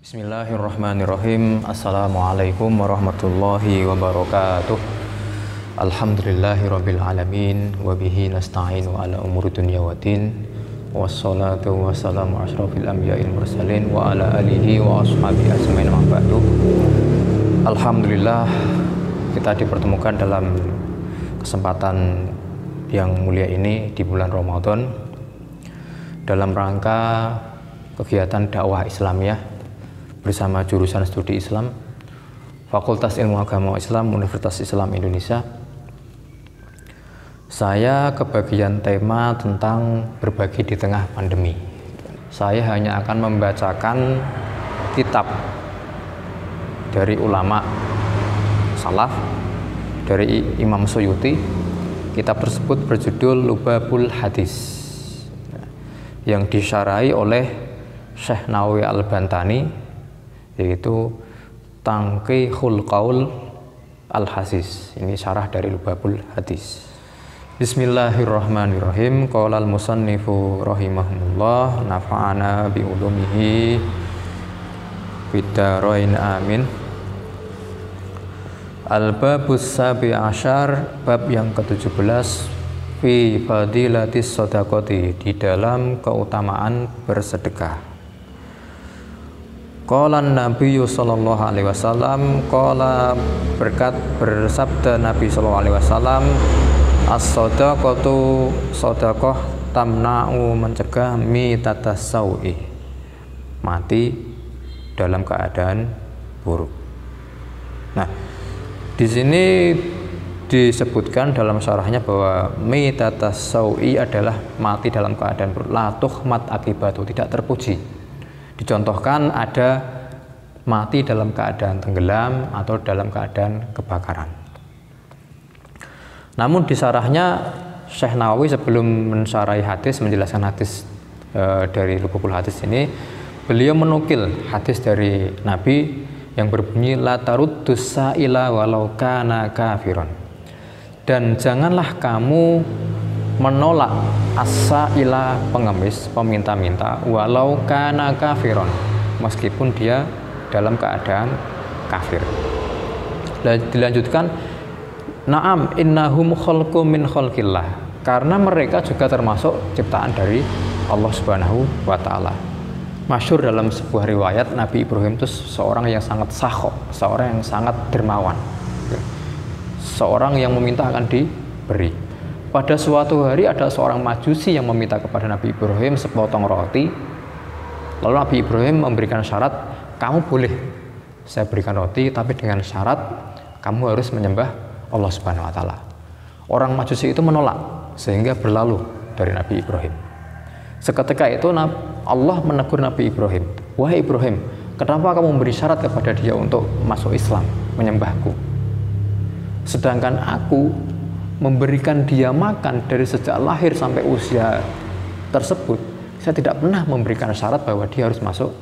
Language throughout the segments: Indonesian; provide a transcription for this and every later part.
Bismillahirrahmanirrahim. Assalamualaikum warahmatullahi wabarakatuh. Alhamdulillahirabbil alamin wa bihi nasta'inu ala umuri dunya waddin. Wassalatu wassalamu asyrafil anbiya'il mursalin wa ala alihi wa ashabihi ajmain wa ba'du. Alhamdulillah, kita dipertemukan dalam kesempatan yang mulia ini di bulan Ramadan dalam rangka kegiatan dakwah Islamiyah bersama jurusan studi Islam Fakultas Ilmu Agama Islam Universitas Islam Indonesia. Saya kebagian tema tentang berbagi di tengah pandemi. Saya hanya akan membacakan kitab dari ulama salaf, dari Imam Suyuti. Kitab tersebut berjudul Lubabul Hadis, yang disyarahi oleh Syekh Nawawi Al-Bantani, yaitu Tanqihul Qaul Al-Hasis. Ini syarah dari Lubabul Hadis. Bismillahirrahmanirrahim. Qala al-musannifu rahimahumullah, nafa'ana bi ulumihi fid-dharain amin. Al-babus sabi asyar, bab yang ke-17, fi fadilatis shadaqati, di dalam keutamaan bersedekah. Qala Nabi sallallahu alaihi wasallam, qala bersabda Nabi sallallahu alaihi wasallam, as-shadaqatu, sedekah, tamna'u, mencegah, mitatas sau'i, mati dalam keadaan buruk. Nah, di sini disebutkan dalam syarahnya bahwa mitatas sau'i adalah mati dalam keadaan buruk, la tuhmat akibatu, tidak terpuji. Dicontohkan ada mati dalam keadaan tenggelam atau dalam keadaan kebakaran. Namun di syarahnya Syekh Nawawi sebelum mensyarahi hadis, menjelaskan hadis dari Lubabul Hadis ini, beliau menukil hadis dari Nabi yang berbunyi la taruddus sa'ila walau kana kafiron. Dan janganlah kamu menolak as-sa'ila, pengemis, peminta-minta, walau kana kafiron, meskipun dia dalam keadaan kafir. Dilanjutkan, na'am innahum khalqum min khalqillah, karena mereka juga termasuk ciptaan dari Allah Subhanahu wa taala. Masyhur dalam sebuah riwayat, Nabi Ibrahim itu seorang yang sangat sakho, seorang yang sangat dermawan, seorang yang meminta akan diberi. Pada suatu hari ada seorang majusi yang meminta kepada Nabi Ibrahim sepotong roti. Lalu Nabi Ibrahim memberikan syarat, kamu boleh saya berikan roti, tapi dengan syarat kamu harus menyembah Allah Subhanahu wa taala. Orang majusi itu menolak, sehingga berlalu dari Nabi Ibrahim. Seketika itu Allah menegur Nabi Ibrahim, wahai Ibrahim, kenapa kamu memberi syarat kepada dia untuk masuk Islam, menyembahku? Sedangkan aku memberikan dia makan dari sejak lahir sampai usia tersebut, saya tidak pernah memberikan syarat bahwa dia harus masuk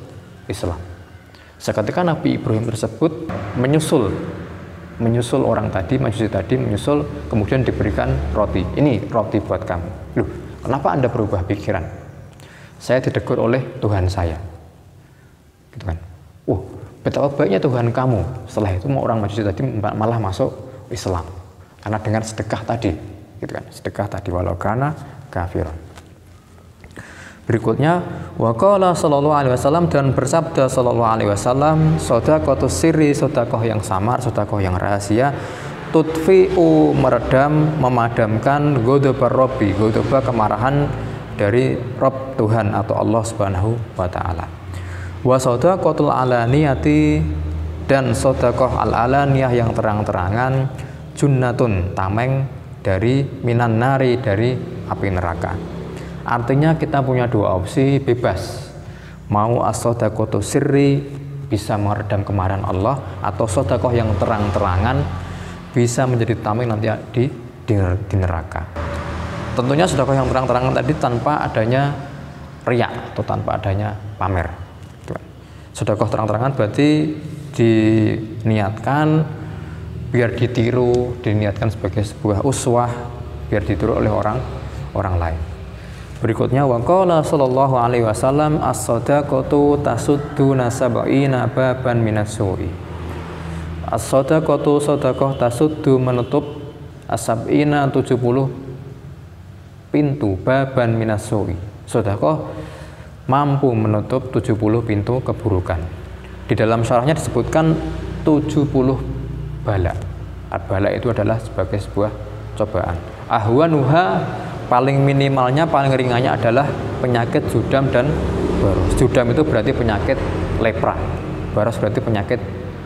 Islam. Seketika Nabi Ibrahim tersebut menyusul orang tadi, majusi tadi menyusul, kemudian diberikan roti. Ini roti buat kamu. Loh, kenapa Anda berubah pikiran? Saya ditegur oleh Tuhan saya. Gitu kan. Betapa baiknya Tuhan kamu. Setelah itu orang majusi tadi malah masuk Islam. Karena dengan sedekah tadi, gitu kan, sedekah tadi, walau kana kafiron. Berikutnya, waqala sallallahu alaihi wasallam, dan bersabda sallallahu alaihi wasallam, shadaqatus sirri, sedekah yang samar, sedekah yang rahasia, tudfi'u, meredam, memadamkan, ghadabar rabbi, ghadaba, kemarahan dari Rabb, Tuhan atau Allah Subhanahu wa taala. Wa shadaqatul alaniyati, dan sedekah al-alaniyah yang terang-terangan, junnatun, tameng dari minan nari, dari api neraka. Artinya kita punya dua opsi, bebas. Mau as-shadaqatu sirri, bisa meredam kemarahan Allah, atau sedekah yang terang-terangan bisa menjadi tameng nanti di neraka. Tentunya sedekah yang terang-terangan tadi tanpa adanya riya atau tanpa adanya pamer. Sedekah terang-terangan berarti diniatkan biar ditiru, diniatkan sebagai sebuah uswah, biar ditiru oleh orang lain. Berikutnya waqala sallallahu alaihi wasallam as-shadaqatu tasuddu nasab'ina baban minasui. As-shadaqatu sedekah tasuddu menutup asab'ina 70 pintu baban minasui. Sedekah mampu menutup 70 pintu keburukan. Di dalam syarahnya disebutkan 70 bala. Bala itu adalah sebagai sebuah cobaan. Ahwanuha paling minimalnya, paling ringannya adalah penyakit judam dan baros. Judam itu berarti penyakit lepra, baros berarti penyakit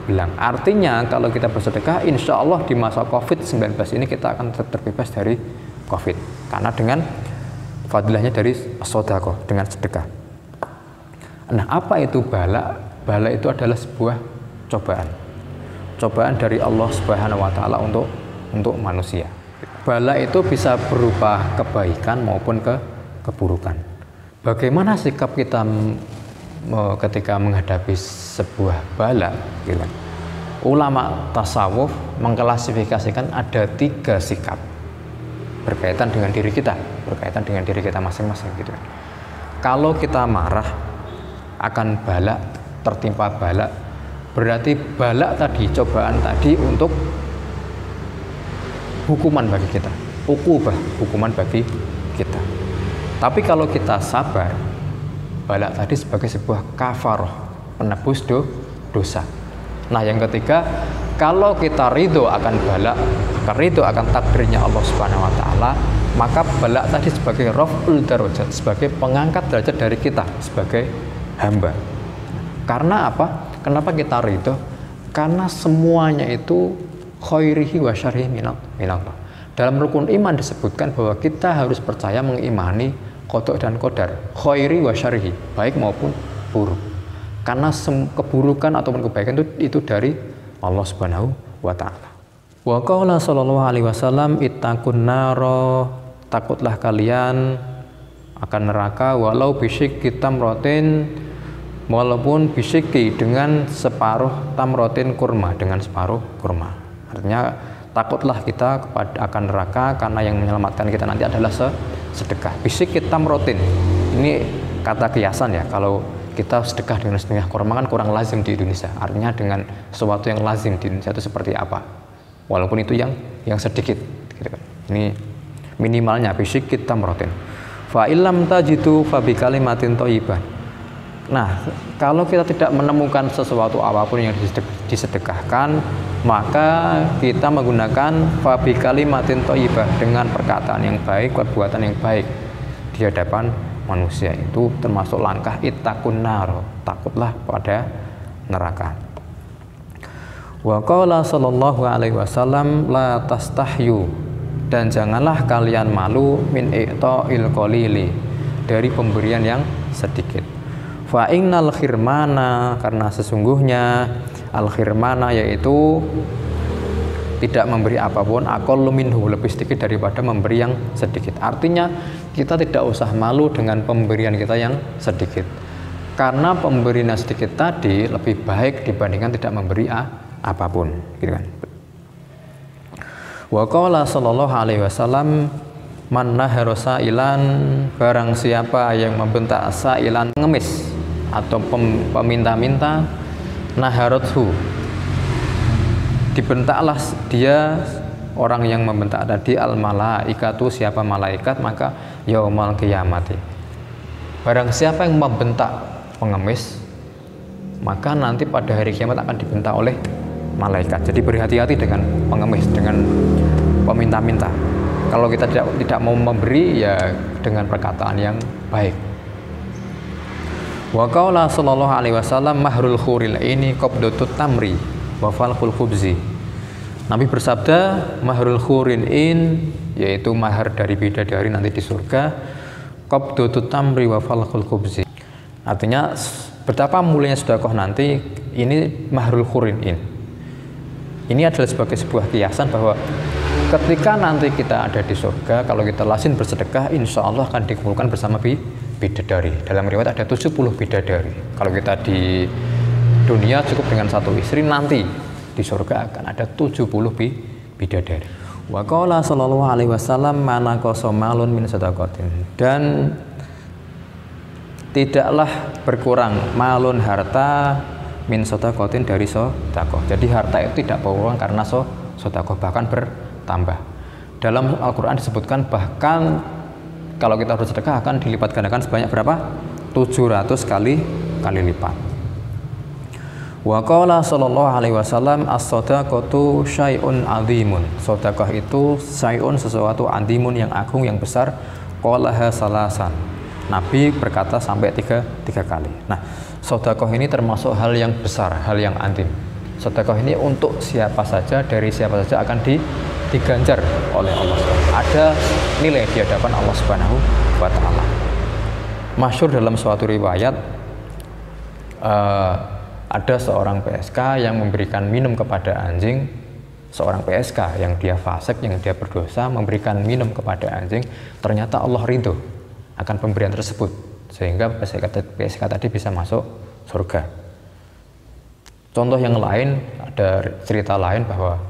belang. Artinya kalau kita bersedekah, insya Allah di masa COVID-19 ini kita akan terbebas dari COVID, karena dengan fadilahnya dari sedekah, dengan sedekah. Nah, apa itu bala? Bala itu adalah sebuah cobaan dari Allah Subhanahu wa taala untuk manusia. Bala itu bisa berupa kebaikan maupun keburukan. Bagaimana sikap kita ketika menghadapi sebuah bala? Gitu. Ulama tasawuf mengklasifikasikan ada 3 sikap berkaitan dengan diri kita masing-masing. Gitu. Kalau kita marah akan bala, tertimpa bala, berarti bala tadi, cobaan tadi untuk hukuman bagi kita, hukuman bagi kita. Tapi kalau kita sabar, bala tadi sebagai sebuah kafaroh, penebus dosa. Nah, yang ketiga, kalau kita ridho akan bala, ridho akan takdirnya Allah Subhanahu wa taala, maka bala tadi sebagai raf'ul darajat, sebagai pengangkat derajat dari kita sebagai hamba. Karena apa? Kenapa kita ridho? Karena semuanya itu khairihi wa syarrihi minallah. Dalam rukun iman disebutkan bahwa kita harus percaya mengimani qada dan qadar, khairi wa syarrihi, baik maupun buruk. Karena keburukan ataupun kebaikan itu dari Allah Subhanahu wa taala. Wa qala sallallahu alaihi wasallam ittaqun naro, takutlah kalian akan neraka walau bisyikki tamratin, walaupun bisyikki dengan separuh tamratin kurma, dengan separuh kurma. Artinya takutlah kita akan neraka karena yang menyelamatkan kita nanti adalah sedekah. Bisyikki tamratin. Ini kata kiasan ya. Kalau kita sedekah dengan setengah kurma kan kurang lazim di Indonesia. Artinya dengan sesuatu yang lazim di Indonesia itu seperti apa? Walaupun itu yang sedikit. Gitu kan. Ini minimalnya bisyikki tamratin. Fa illam tajidu fa bi kalimatin thayyibah. Nah, kalau kita tidak menemukan sesuatu apapun yang disedekahkan, maka kita menggunakan fa bi kalimatin thayyibah, dengan perkataan yang baik, perbuatan yang baik di hadapan manusia. Itu termasuk langkah ittaqun nar, takutlah pada neraka. Wa qala sallallahu alaihi wasallam la tastahyu, dan janganlah kalian malu min i'ta'il qalili, dari pemberian yang sedikit. Fa innal khirmana, karena sesungguhnya al khirmana yaitu tidak memberi apapun, aqallu minhu, lebih sedikit daripada memberi yang sedikit. Artinya kita tidak usah malu dengan pemberian kita yang sedikit, karena pemberian yang sedikit tadi lebih baik dibandingkan tidak memberi apapun, gitu kan. Wa qala sallallahu alaihi wasallam man nahara sa'ilan, barang siapa yang membentak sa'ilan, pengemis atau peminta-minta, naharathu, dibentaklah dia, orang yang membentak tadi, al malaikatu, siapa malaikat, maka yaumal qiyamati, barang siapa yang membentak pengemis, maka nanti pada hari kiamat akan dibentak oleh malaikat. Jadi berhati-hati dengan pengemis, dengan peminta-minta. Kalau kita tidak mau memberi, ya dengan perkataan yang baik. Wa qala sallallahu alaihi wasallam mahrul khuril ini qabdatut tamri wa falqul khubzi. Nabi bersabda, mahrul khurin in, yaitu mahar dari bidadari nanti di surga, qabdatut tamri wa falqul khubzi. Artinya betapa mulianya sedekah nanti, ini mahrul khurin in. Ini adalah sebagai sebuah kiasan bahwa ketika nanti kita ada di surga, kalau kita lazim bersedekah, insya Allah akan dikumpulkan bersama bidadari. Dalam riwayat ada 70 bidadari. Kalau kita di dunia cukup dengan satu istri, nanti di surga akan ada 70 bidadari. Wa qala sallallahu alaihi wasallam mana qasamalun min sadaqatin, dan tidaklah berkurang malun harta min sodakotin dari sodakoh. Jadi harta itu tidak berkurang karena sodakoh, bahkan bertambah. Dalam Al-Quran disebutkan bahkan kalau kita bersedekah akan dilipat gandakan sebanyak berapa? 700 kali lipat. Wa qala sallallahu alaihi wasallam as-shadaqatu syai'un 'azimun. Sedekah itu syai'un, sesuatu, 'azimun, yang agung, yang besar. Qalaha salasan. Nabi berkata sampai tiga kali. Nah, sedekah ini termasuk hal yang besar, hal yang 'azim. Sedekah ini untuk siapa saja, dari siapa saja akan diganjar oleh Allah SWT. Ada nilai di hadapan Allah Subhanahu wa Ta'ala. Masyhur dalam suatu riwayat, ada seorang PSK yang memberikan minum kepada anjing. Seorang PSK yang dia fasik, yang dia berdosa, memberikan minum kepada anjing. Ternyata Allah ridho akan pemberian tersebut, sehingga PSK tadi bisa masuk surga. Contoh yang lain, ada cerita lain bahwa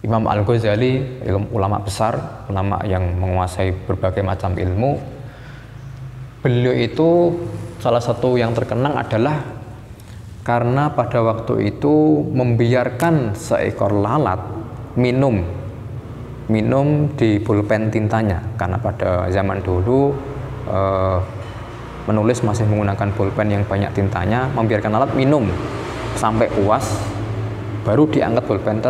Imam Al-Ghazali, ulama besar, ulama yang menguasai berbagai macam ilmu, beliau itu salah satu yang terkenang adalah karena pada waktu itu membiarkan seekor lalat minum di pulpen tintanya, karena pada zaman dulu menulis masih menggunakan pulpen yang banyak tintanya. Membiarkan lalat minum sampai puas, baru diangkat pulpen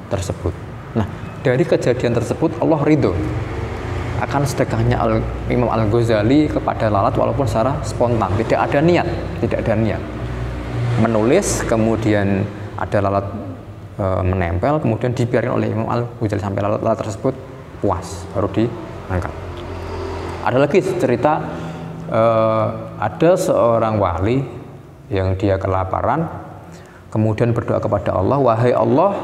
tersebut. Nah, dari kejadian tersebut Allah ridho akan sedekahnya Imam Al-Ghazali kepada lalat, walaupun secara spontan, tidak ada niat menulis, kemudian ada lalat menempel, kemudian dibiarkan oleh Imam Al-Ghazali sampai lalat tersebut puas, baru diangkat. Ada lagi cerita, ada seorang wali yang dia kelaparan, kemudian berdoa kepada Allah, wahai Allah,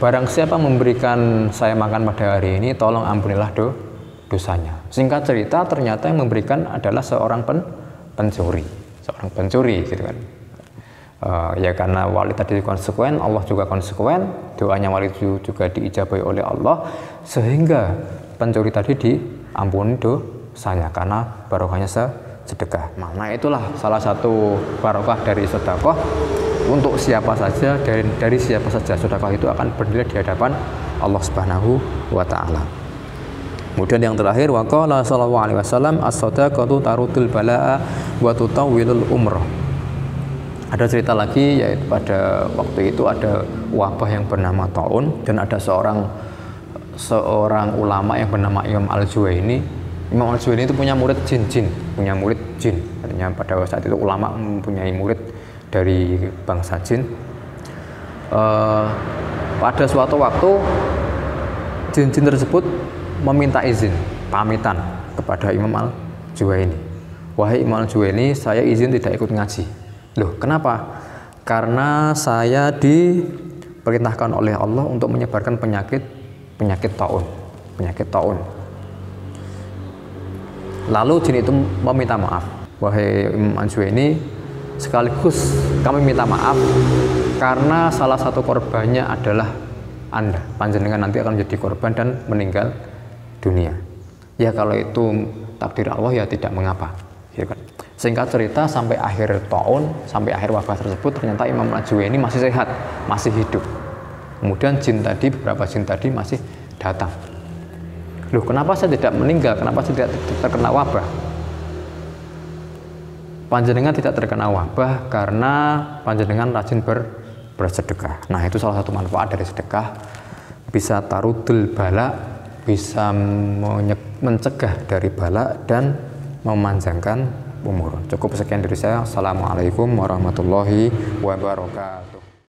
barang siapa memberikan saya makan pada hari ini, tolong ampunilah dosanya. Singkat cerita, ternyata yang memberikan adalah seorang pencuri, gitu kan. Ya karena wali tadi konsekuen, Allah juga konsekuen, doanya wali itu juga diijabahi oleh Allah, sehingga pencuri tadi diampuni dosanya karena barokahnya sedekah. Nah, itulah salah satu barokah dari sedekah. Untuk siapa saja, dari siapa saja, sedekah itu akan bernilai di hadapan Allah Subhanahu wa Ta'ala. Kemudian yang terakhir, wa qala sallallahu alaihi wasallam as-shadaqatu tarudul balaa wa tutawwilul umrah. Ada cerita lagi, yaitu pada waktu itu ada wabah yang bernama taun, dan ada seorang ulama yang bernama Imam Al-Juwaini. Imam Al-Juwaini itu punya murid jin. Artinya pada saat itu ulama mempunyai murid dari bangsa jin. Pada suatu waktu jin-jin tersebut meminta izin, pamitan kepada Imam Al-Juwaini. Wahai Imam Al-Juwaini, saya izin tidak ikut ngaji. Loh, kenapa? Karena saya diperintahkan oleh Allah untuk menyebarkan penyakit taun. Lalu jin itu meminta maaf, wahai Imam Al-Juwaini, sekaligus kami minta maaf karena salah satu korbannya adalah Anda. Panjenengan nanti akan menjadi korban dan meninggal dunia. Ya kalau itu takdir Allah ya tidak mengapa. Ya kan? Singkat cerita, sampai akhir tahun, sampai akhir wabah tersebut, ternyata Imam Al-Juwaini masih sehat, masih hidup. Kemudian beberapa jin tadi masih datang. Loh, kenapa saya tidak meninggal? Kenapa saya tidak terkena wabah? Panjenengan tidak terkena wabah karena panjenengan rajin bersedekah. Nah, itu salah satu manfaat dari sedekah, bisa tarudul bala, bisa mencegah dari bala dan memanjangkan umur. Cukup sekian dari saya. Assalamualaikum warahmatullahi wabarakatuh.